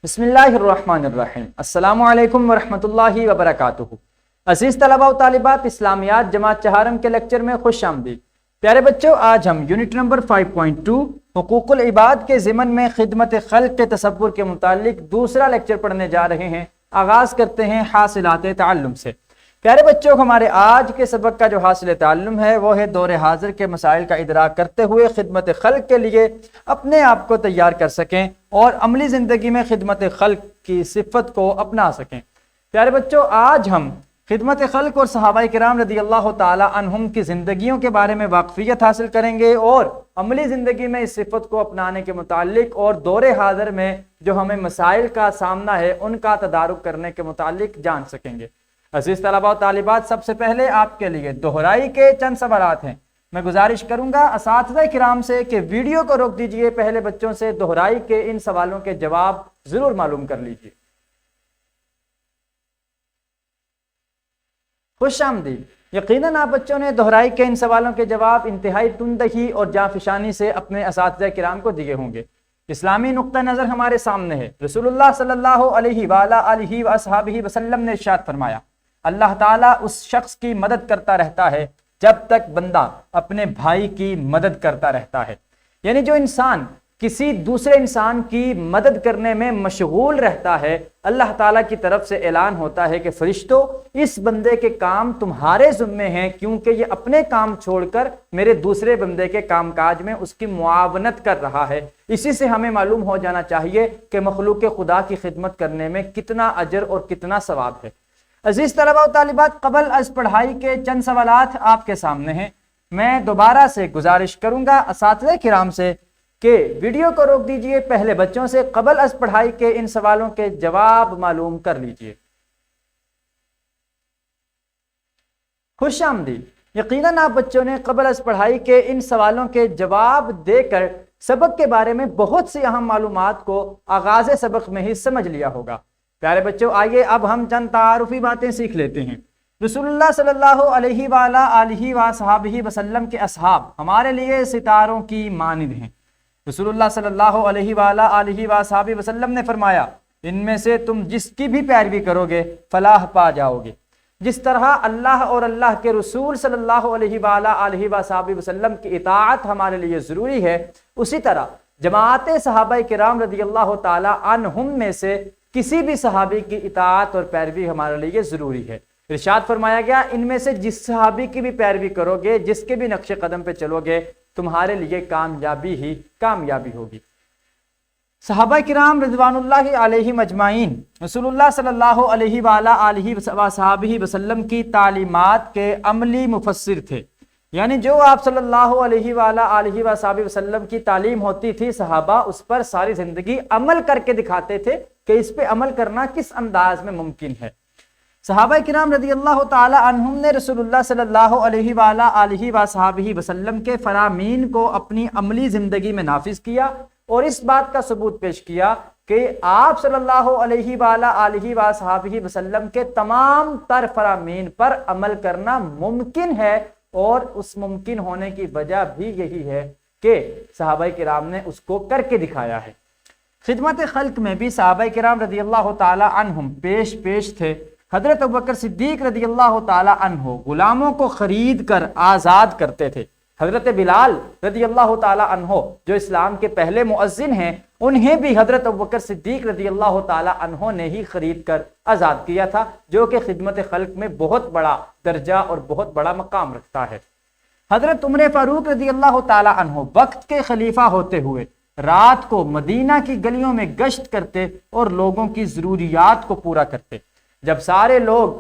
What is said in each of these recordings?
بسم اللہ الرحمن الرحیم۔ السلام علیکم ورحمۃ اللہ وبرکاتہ۔ عزیز طلباء و طالبات، اسلامیات جماعت چہارم کے لیکچر میں خوش آمدید۔ پیارے بچوں، آج ہم یونٹ نمبر 5.2 حقوق العباد کے ضمن میں خدمت خلق کے تصور کے متعلق دوسرا لیکچر پڑھنے جا رہے ہیں۔ آغاز کرتے ہیں حاصلات تعلم سے۔ پیارے بچوں، ہمارے آج کے سبق کا جو حاصل تعلم ہے وہ ہے دور حاضر کے مسائل کا ادراک کرتے ہوئے خدمت خلق کے لیے اپنے آپ کو تیار کر سکیں اور عملی زندگی میں خدمت خلق کی صفت کو اپنا سکیں۔ پیارے بچوں، آج ہم خدمت خلق اور صحابہ کرام رضی اللہ تعالی عنہم کی زندگیوں کے بارے میں واقفیت حاصل کریں گے اور عملی زندگی میں اس صفت کو اپنانے کے متعلق اور دور حاضر میں جو ہمیں مسائل کا سامنا ہے ان کا تدارک کرنے کے متعلق جان سکیں گے۔ عزیز طلباء و طالبات، سب سے پہلے آپ کے لیے دہرائی کے چند سوالات ہیں۔ میں گزارش کروں گا اساتذہ کرام سے کہ ویڈیو کو روک دیجئے، پہلے بچوں سے دہرائی کے ان سوالوں کے جواب ضرور معلوم کر لیجئے۔ خوش آمدید۔ یقیناً آپ بچوں نے دہرائی کے ان سوالوں کے جواب انتہائی تندہی اور جانفشانی سے اپنے اساتذہ کرام کو دیے ہوں گے۔ اسلامی نقطہ نظر ہمارے سامنے ہے۔ رسول اللہ صلی اللہ علیہ وآلہ وصحبہ وسلم نے ارشاد فرمایا، اللہ تعالیٰ اس شخص کی مدد کرتا رہتا ہے جب تک بندہ اپنے بھائی کی مدد کرتا رہتا ہے۔ یعنی جو انسان کسی دوسرے انسان کی مدد کرنے میں مشغول رہتا ہے، اللہ تعالیٰ کی طرف سے اعلان ہوتا ہے کہ فرشتوں، اس بندے کے کام تمہارے ذمے ہیں، کیونکہ یہ اپنے کام چھوڑ کر میرے دوسرے بندے کے کام کاج میں اس کی معاونت کر رہا ہے۔ اسی سے ہمیں معلوم ہو جانا چاہیے کہ مخلوق خدا کی خدمت کرنے میں کتنا اجر اور کتنا ثواب ہے۔ عزیز طلباء و طالبات، قبل از پڑھائی کے چند سوالات آپ کے سامنے ہیں۔ میں دوبارہ سے گزارش کروں گا اساتذہ کرام سے کہ ویڈیو کو روک دیجئے، پہلے بچوں سے قبل از پڑھائی کے ان سوالوں کے جواب معلوم کر لیجئے۔ خوش آمدید۔ یقیناً آپ بچوں نے قبل از پڑھائی کے ان سوالوں کے جواب دے کر سبق کے بارے میں بہت سی اہم معلومات کو آغاز سبق میں ہی سمجھ لیا ہوگا۔ پیارے بچوں، آئیے اب ہم چند تعارفی باتیں سیکھ لیتے ہیں۔ رسول اللہ صلی اللہ علیہ وآلہ وصحبہ وسلم کے اصحاب ہمارے لیے ستاروں کی مانند ہیں۔ رسول اللہ صلی اللہ علیہ وآلہ وصحبہ وسلم نے فرمایا، ان میں سے تم جس کی بھی پیروی کرو گے فلاح پا جاؤ گے۔ جس طرح اللہ اور اللہ کے رسول صلی اللہ علیہ وآلہ وصحبہ وسلم کی اطاعت ہمارے لیے ضروری ہے، اسی طرح جماعت صحابہ کرام رضی اللہ تعالی عنہم میں سے کسی بھی صحابی کی اطاعت اور پیروی ہمارے لیے ضروری ہے۔ ارشاد فرمایا گیا، ان میں سے جس صحابی کی بھی پیروی کرو گے، جس کے بھی نقش قدم پہ چلو گے، تمہارے لیے کامیابی ہی کامیابی ہوگی۔ صحابہ کرام رضوان اللہ علیہم اجمعین رسول اللہ صلی اللہ علیہ وآلہ وصحبہ وسلم کی تعلیمات کے عملی مفسر تھے۔ یعنی جو آپ صلی اللہ علیہ وآلہ وصحبہ وسلم کی تعلیم ہوتی تھی، صحابہ اس پر ساری زندگی عمل کر کے دکھاتے تھے کہ اس پہ عمل کرنا کس انداز میں ممکن ہے۔ صحابہ کرام رضی اللہ تعالی عنہم نے رسول اللہ صلی اللہ علیہ وآلہ وصحبہ وسلم کے فرامین کو اپنی عملی زندگی میں نافذ کیا اور اس بات کا ثبوت پیش کیا کہ آپ صلی اللہ علیہ وآلہ وصحبہ وسلم کے تمام تر فرامین پر عمل کرنا ممکن ہے، اور اس ممکن ہونے کی وجہ بھی یہی ہے کہ صحابہ کرام نے اس کو کر کے دکھایا ہے۔ خدمت خلق میں بھی صحابہ کرام رضی اللہ تعالی عنہم پیش تھے۔ حضرت ابوبکر صدیق رضی اللہ تعالی عنہ غلاموں کو خرید کر آزاد کرتے تھے۔ حضرت بلال رضی اللہ تعالی عنہ جو اسلام کے پہلے مؤذن ہیں، انہیں بھی حضرت ابوبکر صدیق رضی اللہ تعالی عنہ نے ہی خرید کر آزاد کیا تھا، جو کہ خدمت خلق میں بہت بڑا درجہ اور بہت بڑا مقام رکھتا ہے۔ حضرت عمر فاروق رضی اللہ تعالی عنہ وقت کے خلیفہ ہوتے ہوئے رات کو مدینہ کی گلیوں میں گشت کرتے اور لوگوں کی ضروریات کو پورا کرتے۔ جب سارے لوگ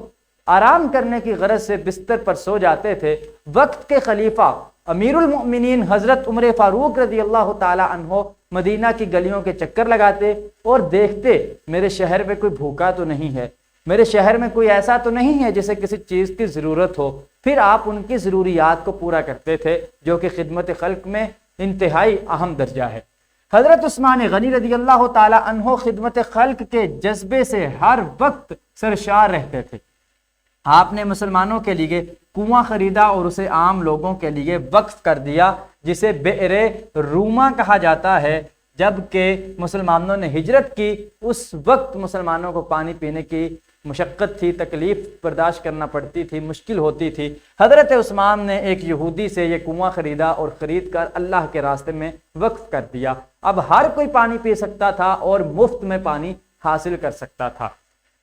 آرام کرنے کی غرض سے بستر پر سو جاتے تھے، وقت کے خلیفہ امیر المؤمنین حضرت عمر فاروق رضی اللہ تعالی عنہ مدینہ کی گلیوں کے چکر لگاتے اور دیکھتے میرے شہر میں کوئی بھوکا تو نہیں ہے، میرے شہر میں کوئی ایسا تو نہیں ہے جسے کسی چیز کی ضرورت ہو۔ پھر آپ ان کی ضروریات کو پورا کرتے تھے، جو کہ خدمت خلق میں انتہائی اہم درجہ ہے۔ حضرت عثمان غنی رضی اللہ تعالی عنہ خدمت خلق کے جذبے سے ہر وقت سرشار رہتے تھے۔ آپ نے مسلمانوں کے لیے کنواں خریدا اور اسے عام لوگوں کے لیے وقف کر دیا، جسے بئر روما کہا جاتا ہے، جبکہ مسلمانوں نے ہجرت کی اس وقت مسلمانوں کو پانی پینے کی مشقت تھی، تکلیف برداشت کرنا پڑتی تھی، مشکل ہوتی تھی۔ حضرت عثمان نے ایک یہودی سے یہ کنواں خریدا اور خرید کر اللہ کے راستے میں وقف کر دیا۔ اب ہر کوئی پانی پی سکتا تھا اور مفت میں پانی حاصل کر سکتا تھا۔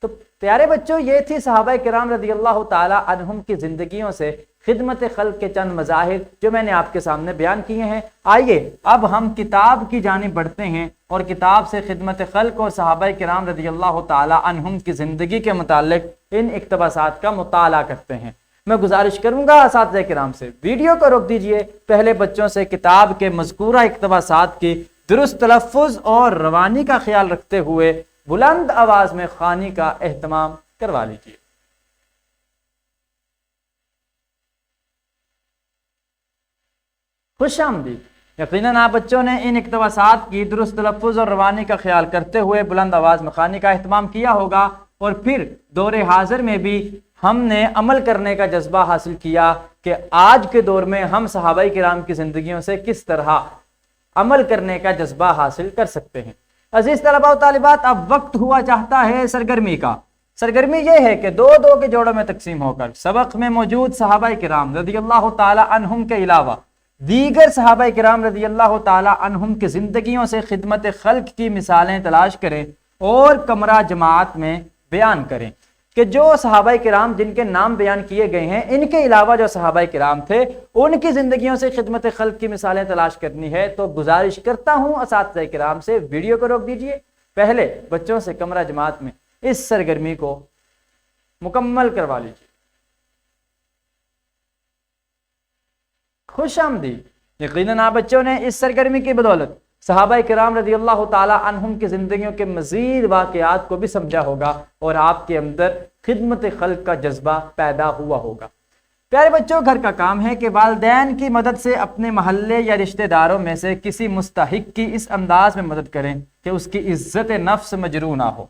تو پیارے بچوں، یہ تھی صحابہ کرام رضی اللہ تعالی عنہم کی زندگیوں سے خدمت خلق کے چند مظاہر جو میں نے آپ کے سامنے بیان کیے ہیں۔ آئیے اب ہم کتاب کی جانب بڑھتے ہیں اور کتاب سے خدمت خلق اور صحابہ کرام رضی اللہ تعالی عنہم کی زندگی کے متعلق ان اقتباسات کا مطالعہ کرتے ہیں۔ میں گزارش کروں گا اساتذہ کرام سے ویڈیو کو روک دیجئے، پہلے بچوں سے کتاب کے مذکورہ اقتباسات کی درست تلفظ اور روانی کا خیال رکھتے ہوئے بلند آواز میں خوانی کا اہتمام کروا لیجیے۔ خوش آمدید۔ یقیناً آپ بچوں نے ان اقتباسات کی درست تلفظ اور روانی کا خیال کرتے ہوئے بلند آواز میں خوانی کا اہتمام کیا ہوگا، اور پھر دور حاضر میں بھی ہم نے عمل کرنے کا جذبہ حاصل کیا کہ آج کے دور میں ہم صحابہ کرام کی زندگیوں سے کس طرح عمل کرنے کا جذبہ حاصل کر سکتے ہیں۔ عزیز طلباء و طالبات، اب وقت ہوا چاہتا ہے سرگرمی کا۔ سرگرمی یہ ہے کہ دو دو کے جوڑوں میں تقسیم ہو کر سبق میں موجود صحابہ کرام رضی اللہ تعالی عنہم کے علاوہ دیگر صحابہ کرام رضی اللہ تعالی عنہم کی زندگیوں سے خدمت خلق کی مثالیں تلاش کریں اور کمرہ جماعت میں بیان کریں کہ جو صحابہ کرام جن کے نام بیان کیے گئے ہیں، ان کے علاوہ جو صحابہ کرام تھے ان کی زندگیوں سے خدمت خلق کی مثالیں تلاش کرنی ہے۔ تو گزارش کرتا ہوں اساتذہ کرام سے ویڈیو کو روک دیجئے، پہلے بچوں سے کمرہ جماعت میں اس سرگرمی کو مکمل کروا لیجیے۔ خوش آمدید۔ یقیناً آپ بچوں نے اس سرگرمی کی بدولت صحابہ کرام رضی اللہ تعالی عنہم کی زندگیوں کے مزید واقعات کو بھی سمجھا ہوگا اور آپ کے اندر خدمت خلق کا جذبہ پیدا ہوا ہوگا۔ پیارے بچوں، گھر کا کام ہے کہ والدین کی مدد سے اپنے محلے یا رشتہ داروں میں سے کسی مستحق کی اس انداز میں مدد کریں کہ اس کی عزت نفس مجروح نہ ہو۔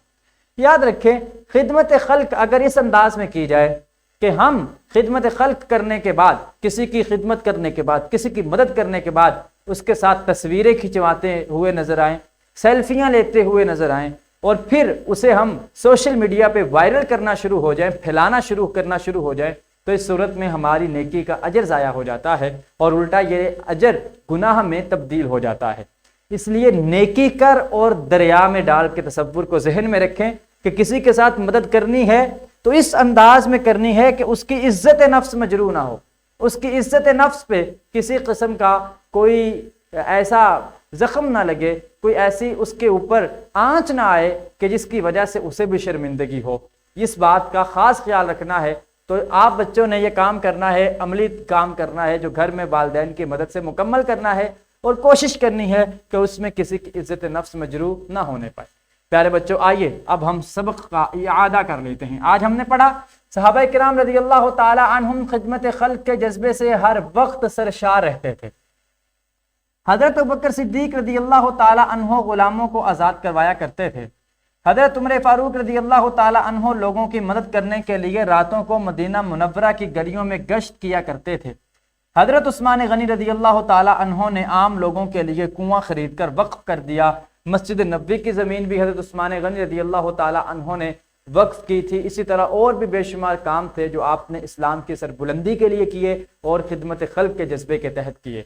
یاد رکھیں، خدمت خلق اگر اس انداز میں کی جائے کہ ہم خدمت خلق کرنے کے بعد، کسی کی خدمت کرنے کے بعد، کسی کی مدد کرنے کے بعد اس کے ساتھ تصویریں کھنچواتے ہوئے نظر آئیں، سیلفیاں لیتے ہوئے نظر آئیں، اور پھر اسے ہم سوشل میڈیا پہ وائرل کرنا شروع ہو جائیں، پھیلانا کرنا شروع ہو جائیں، تو اس صورت میں ہماری نیکی کا اجر ضائع ہو جاتا ہے اور الٹا یہ اجر گناہ میں تبدیل ہو جاتا ہے۔ اس لیے نیکی کر اور دریا میں ڈال کے تصور کو ذہن میں رکھیں کہ کسی کے ساتھ مدد کرنی ہے تو اس انداز میں کرنی ہے کہ اس کی عزت نفس مجروح نہ ہو، اس کی عزت نفس پہ کسی قسم کا کوئی ایسا زخم نہ لگے، کوئی ایسی اس کے اوپر آنچ نہ آئے کہ جس کی وجہ سے اسے بھی شرمندگی ہو۔ اس بات کا خاص خیال رکھنا ہے۔ تو آپ بچوں نے یہ کام کرنا ہے، عملی کام کرنا ہے جو گھر میں والدین کی مدد سے مکمل کرنا ہے، اور کوشش کرنی ہے کہ اس میں کسی کی عزت نفس مجروح نہ ہونے پائے۔ پیارے بچوں، آئیے اب ہم سبق کا اعادہ کر لیتے ہیں۔ آج ہم نے پڑھا صحابہ کرام رضی اللہ تعالی عنہم خدمت خلق کے جذبے سے ہر وقت سرشار رہتے تھے۔ حضرت ابوبکر صدیق رضی اللہ تعالی عنہ غلاموں کو آزاد کروایا کرتے تھے۔ حضرت عمر فاروق رضی اللہ تعالی عنہ لوگوں کی مدد کرنے کے لیے راتوں کو مدینہ منورہ کی گلیوں میں گشت کیا کرتے تھے۔ حضرت عثمان غنی رضی اللہ تعالی عنہ نے عام لوگوں کے لیے کنواں خرید کر وقف کر دیا۔ مسجد نبوی کی زمین بھی حضرت عثمان غنی رضی اللہ تعالی عنہ نے وقف کی تھی۔ اسی طرح اور بھی بے شمار کام تھے جو آپ نے اسلام کی سربلندی کے لیے کیے اور خدمت خلق کے جذبے کے تحت کیے۔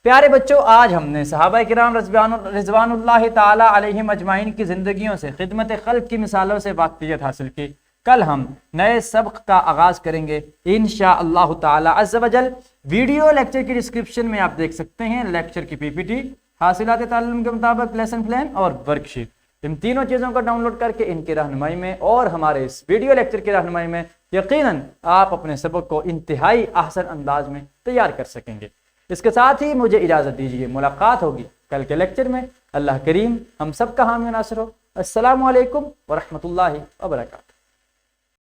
پیارے بچوں، آج ہم نے صحابہ کرام رضوان اللہ تعالی علیہم اجمعین کی زندگیوں سے خدمت خلق کی مثالوں سے واقفیت حاصل کی۔ کل ہم نئے سبق کا آغاز کریں گے انشاءاللہ تعالی عز و جل۔ ویڈیو لیکچر کی ڈسکرپشن میں آپ دیکھ سکتے ہیں لیکچر کی پی پی ٹی، حاصلات تعلم کے مطابق لیسن پلان اور ورک شیٹ۔ ان تینوں چیزوں کو ڈاؤن لوڈ کر کے ان کی رہنمائی میں اور ہمارے اس ویڈیو لیکچر کی رہنمائی میں یقیناً آپ اپنے سبق کو انتہائی احسن انداز میں تیار کر سکیں گے۔ اس کے ساتھ ہی مجھے اجازت دیجیے، ملاقات ہوگی کل کے لیکچر میں۔ اللہ کریم ہم سب کا حامی و ناصر ہو۔ السلام علیکم ورحمۃ اللہ وبرکاتہ۔